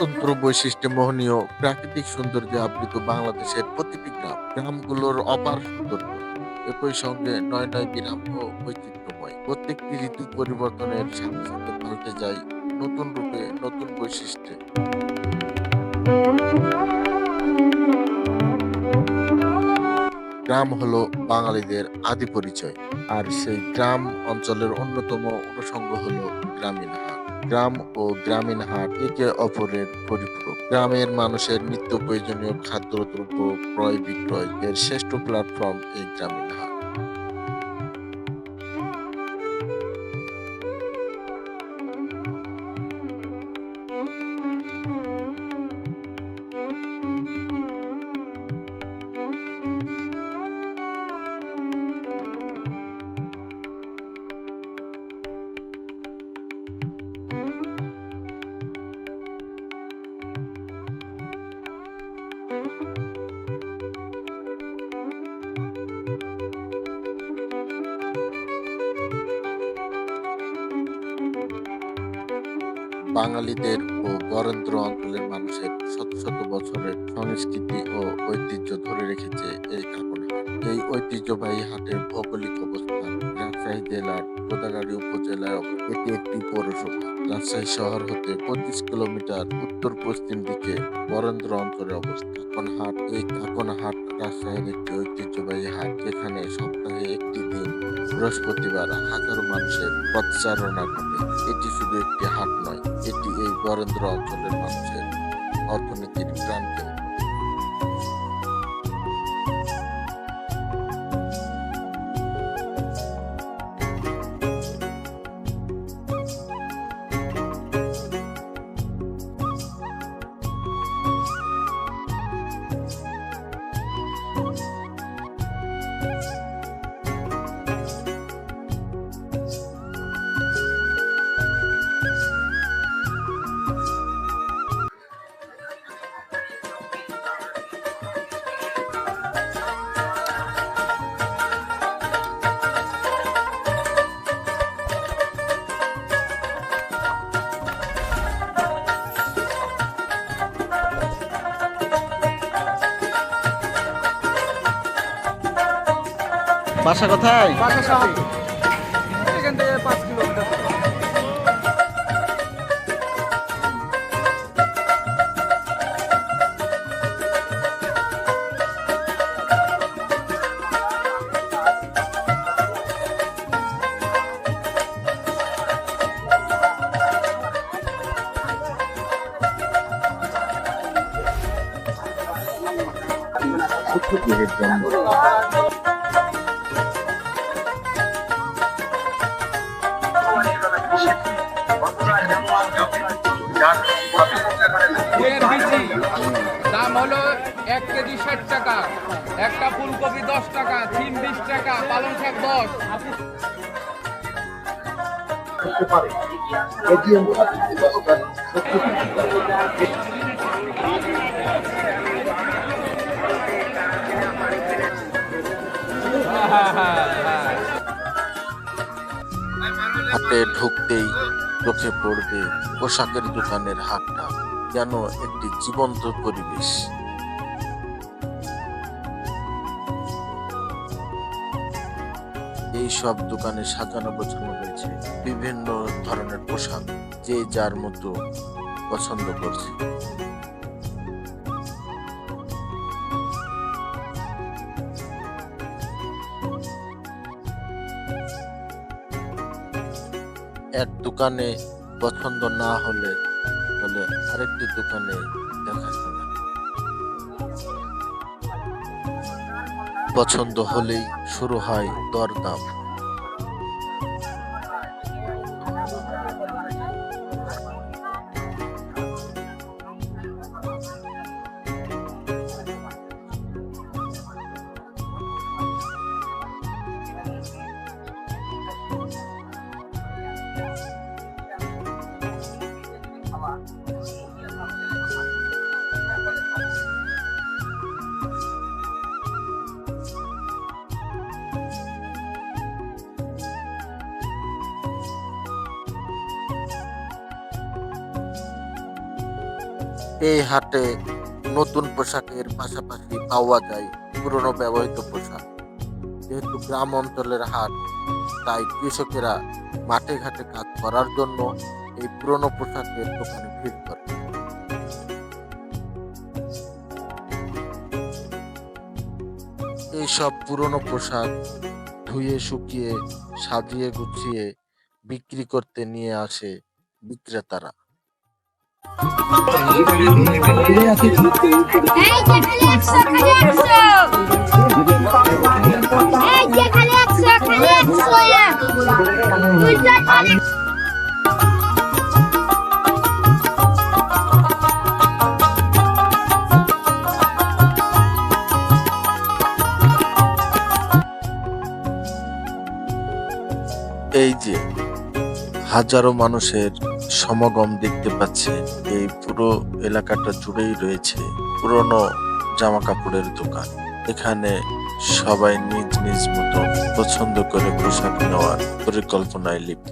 স্বতন্ত্র বৈশিষ্ট্যে মোহনীয় প্রাকৃতিক সৌন্দর্যে আবৃত বাংলাদেশের প্রতিটি গ্রামগুলোর অপার সৌন্দর্য একই সঙ্গে নয় নয় বিরাম ও বৈচিত্র্যময়। প্রত্যেকটি ঋতু পরিবর্তনের সাথে সাথে পাল্টে যায় নতুন রূপে, নতুন বৈশিষ্ট্যে। গ্রাম হলো বাঙালিদের আদি পরিচয়, আর সেই গ্রাম অঞ্চলের অন্যতম অনুষঙ্গ হলো গ্রামীণ হাট। গ্রাম ও গ্রামীণ হাট একে অপরের পরিপূরক। গ্রামের মানুষের নিত্য প্রয়োজনীয় খাদ্যদ্রব্য ক্রয় বিক্রয় এর শ্রেষ্ঠ প্ল্যাটফর্ম এই গ্রামীণ হাট। বাঙালিদের ও বরেন্দ্র অঞ্চলের মানুষের শত শত বছরের সংস্কৃতি ও ঐতিহ্য ধরে রেখেছে এই কাপড় হাট। এই ঐতিহ্যবাহী হাটের ভৌগোলিক অবস্থান রাজশাহী জেলার গোদাগাড়ী উপজেলায় অবস্থিত। এটি একটি পৌরসভা। রাজশাহী শহর হতে 25 কিলোমিটার উত্তর পশ্চিম দিকে বরেন্দ্র অঞ্চলে অবস্থিত। এই কাকন হাট রাজশাহীর একটি ঐতিহ্যবাহী হাট, যেখানে সপ্তাহে একটি দিন বৃহস্পতিবার হাজারো মানুষের পথচারণা ঘটে। এটি শুধু একটি হাট নয়, এটি এই বরেন্দ্র অঞ্চলের মানুষের অর্থনীতির প্রাণকেন্দ্র। বাসা কোথায়? বাসা শাহপুর। এখান থেকে 5 কিলোমিটার। দাম হলো 1 কেজি 60 টাকা, একটা ফুলকপি 10 টাকা, সিম 20 টাকা, পালং শাক 10। হাটে ঢুকতেই চোখে পড়বে পোশাকের দোকানের হাটটা, যেন একটি জীবন্ত পরিবেশ। এই সব দোকানে সাজানো গোছানো রয়েছে বিভিন্ন ধরনের পোশাক, যে যার মতো পছন্দ করছে। এক দোকানে পছন্দ না হলে আরেকটি দোকানে দেখাশোনা, পছন্দ হলেই শুরু হয় দরদাম। এই হাটে নতুন পোশাকের পাশাপাশি পাওয়া যায় পুরনো ব্যবহৃত পোশাক। যেহেতু গ্রাম অঞ্চলের হাট, তাই কৃষকেরা মাঠে ঘাটে কাজ করার জন্য এই পুরনো পোশাকের দোকানে ভিড় করে। এইসব পুরনো পোশাক ধুয়ে শুকিয়ে সাজিয়ে গুছিয়ে বিক্রি করতে নিয়ে আসে বিক্রেতারা। এই যে খালি 100 খালি 100 এই যে খালি 100 খালি 100 দুইটা খালি এই যে হাজারো মানুষের সমাগম দেখতে পাচ্ছেন, এই পুরো এলাকাটা জুড়েই রয়েছে পুরনো জামা কাপড়ের দোকান। এখানে সবাই নিজ নিজ মতো পছন্দ করে পোশাক নেওয়ার পরিকল্পনায় লিপ্ত।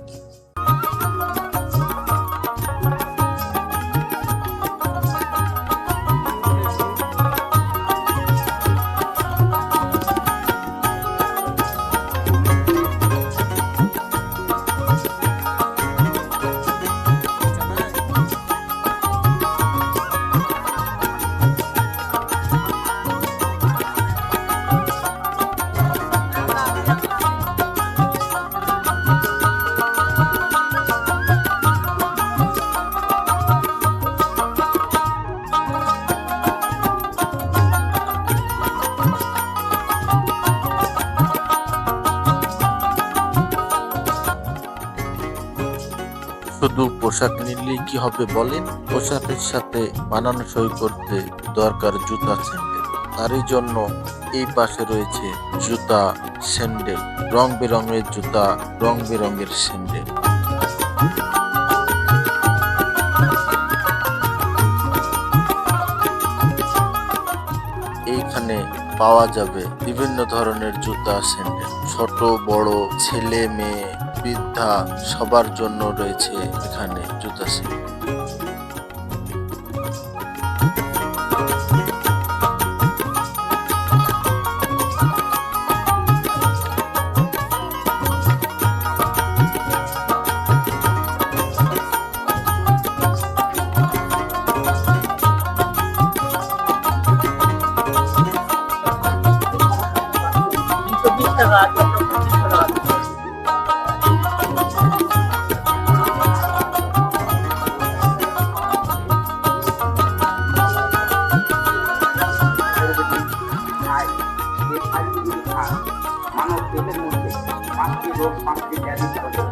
শুধু পোশাক নিলেই কি হবে বলেন? পোশাকের সাথে মানানসই করতে দরকার জুতা স্যান্ডেল। তারই জন্য এই পাশে রয়েছে জুতা স্যান্ডেল, রং বেরঙের জুতা, রং বেরঙের স্যান্ডেল। এইখানে পাওয়া যাবে বিভিন্ন ধরনের জুতা স্যান্ডেল, ছোট বড়, ছেলে মেয়ে, বৃদ্ধা সবার জন্য রয়েছে এখানে জুতা স্যান্ডেল। মানব দেহের মধ্যে 5টি রোগ 5টি ব্যাধি ছড়ায়।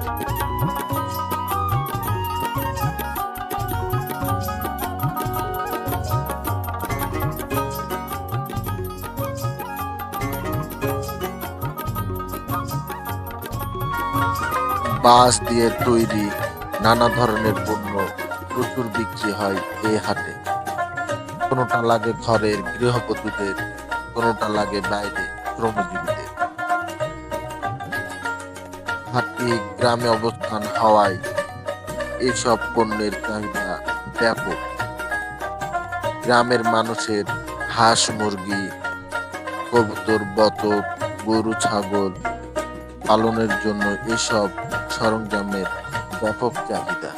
বাঁশ দিয়ে তৈরি নানা ধরনের পণ্য প্রচুর বিক্রি হয় এই হাটে। কোনোটা লাগে ঘরের গৃহবধূদের, কোনোটা লাগে বাইরে শ্রমজীবীদের। হাটটি গ্রামে অবস্থান হওয়ায় এইসব পণ্যের চাহিদা ব্যাপক। গ্রামের মানুষের হাঁস মুরগি, কবুতর, বতক, গরু ছাগল পালনের জন্য এসব সরঞ্জামের ব্যাপক চাহিদা।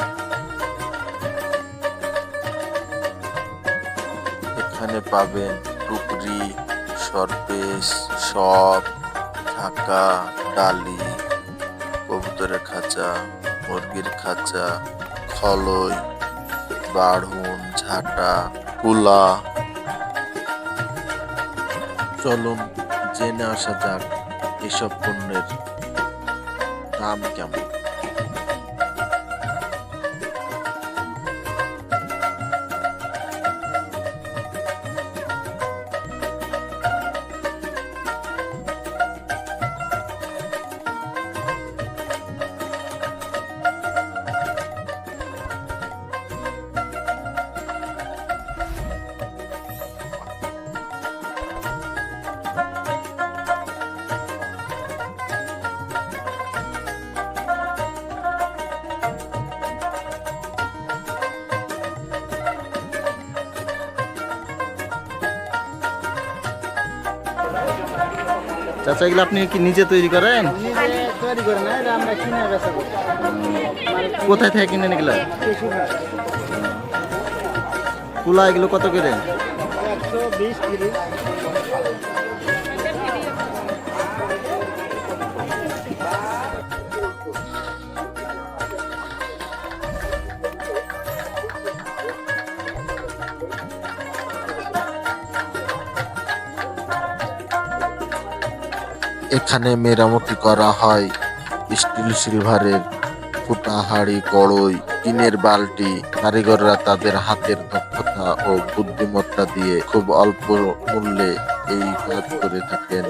এখানে পাবেন টুকরি, সরপেশ, সব, ঢাকা, ডালি, কবুতরের খাঁচা, মুরগির খাঁচা, খলই, বাড়ুন, ঝাঁটা, কুলা। চলুন জেনে আসা যাক এসব পণ্যের দাম কেমন। চাচা এগুলো আপনি কি নিজে তৈরি করেন? নিজে তৈরি করে না, এটা আমরা কিনে বেচা করি। কোথায় থেকে কিনেন এগুলো? কুলা এগুলো কত করে? 120, 30। এখানে মেরামতি করা হয় স্টিল সিলভারের ফুটা হাঁড়ি, কড়ই, টিনের বালতি। কারিগররা তাদের হাতের দক্ষতা ও বুদ্ধিমত্তা দিয়ে খুব অল্প মূল্যে এই কাজ করে থাকেন।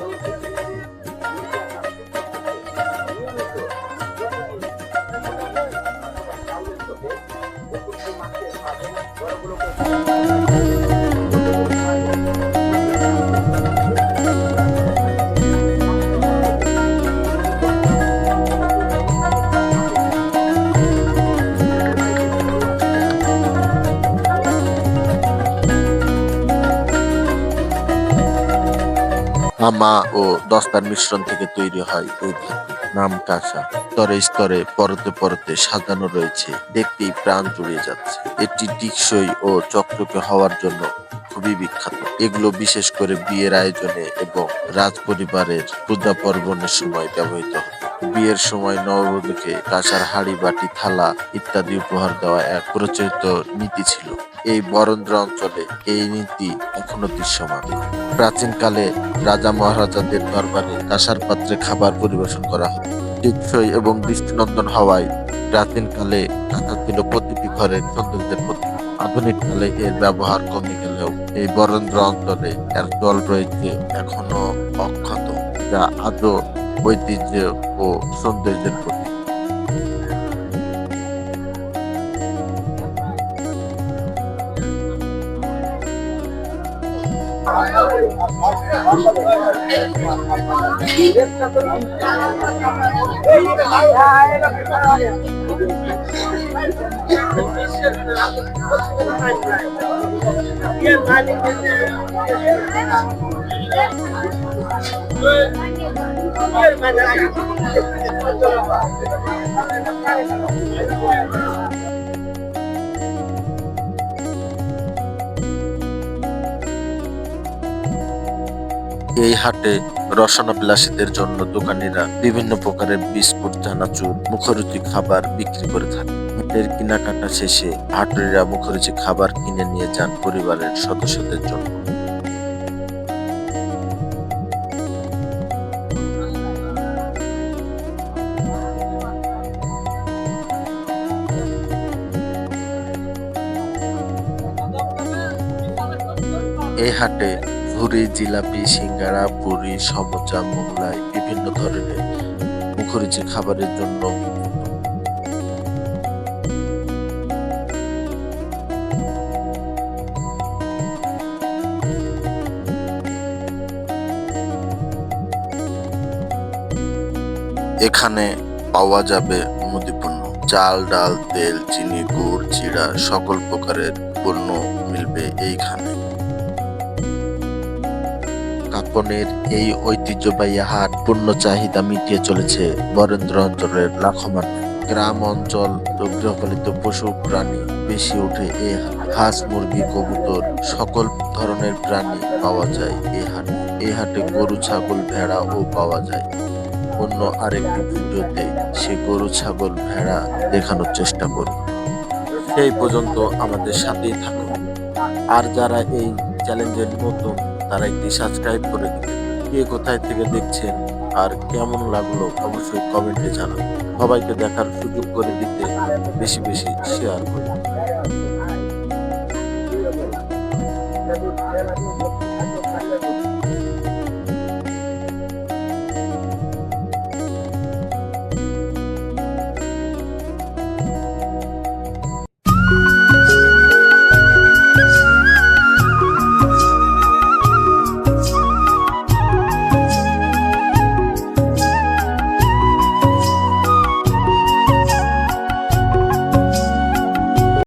তামা ও দস্তার মিশ্রণ থেকে তৈরি হয় এই ধাতু, নাম কাঁসা। স্তরে স্তরে পরতে পরতে সাজানো রয়েছে, দেখতেই প্রাণ জুড়িয়ে যাচ্ছে। এটি টিকসই ও চকচকে হওয়ার জন্য খুবই বিখ্যাত। এগুলো বিশেষ করে বিয়ের আয়োজনে এবং রাজ পরিবারের পূজা পার্বণের সময় ব্যবহৃত হতো। বিয়ের সময় নববধূকে কাঁসার হাঁড়ি, বাটি, থালা ইত্যাদি উপহার দেওয়া এক প্রচলিত নীতি ছিল। এই বরেন্দ্র অঞ্চলে এই নীতি এখনো দৃশ্যমান। প্রাচীনকালে রাজা মহারাজাদের দরবারে কাঁসার পাত্রে খাবার পরিবেশন করা হতো। টেকসই এবং দৃষ্টিনন্দন হওয়ায় প্রাচীনকালে কাঁসা ছিল প্রতিটি ঘরের সৌন্দর্যের প্রতীক। আধুনিক কালে এর ব্যবহার কমে গেলেও এই বরেন্দ্র অঞ্চলে এর চল রয়েছে এখনো অক্ষত, যা আজও ঐতিহ্য ও সৌন্দর্যের প্রতীক। এই হাটে রসনা বিলাসীদের জন্য দোকানিরা বিভিন্ন প্রকারের বিস্কুট, চানাচুর, মুখরোচী খাবার বিক্রি করে থাকে। হাটের কেনাকাটা শেষে হাটেরা মুখরোচী খাবার কিনে নিয়ে যান পরিবারের সদস্যদের জন্য। এই হাটে ঝুরি, জিলাপি, সিঙ্গারা, পুরি, সমোচা, মোগলাই বিভিন্ন ধরনের মুখরোচী খাবারের জন্য এখানে পাওয়া যাবে মুদিপণ্য, চাল, ডাল, তেল, চিনি, গুড়, চিড়া, সকল প্রকারের পণ্য মিলবে এইখানে। কাপনের এই ঐতিহ্যবাহী হাট পণ্য চাহিদা মিটিয়ে চলেছে বরেন্দ্র অঞ্চলের লাখো মানুষ। গ্রাম অঞ্চল ও গৃহপালিত পশু প্রাণী বেশি ওঠে এই হাট। হাঁস, মুরগি, কবুতর সকল ধরনের প্রাণী পাওয়া যায় এই হাটে। এই হাটে গরু, ছাগল, ভেড়াও পাওয়া যায়। অন্য আরেকটি ভিডিওতে সে গরু, ছাগল, ভেড়া দেখানোর চেষ্টা করব। সেই পর্যন্ত আমাদের সাথেই থাকুন। আর যারা এই চ্যালেঞ্জের নতুন, তারা একটি সাবস্ক্রাইব করে দিবেন। কে কোথায় থেকে দেখছেন আর কেমন লাগলো অবশ্যই কমেন্টে জানান। সবাইকে দেখার সুযোগ করে দিতে বেশি বেশি শেয়ার করুন।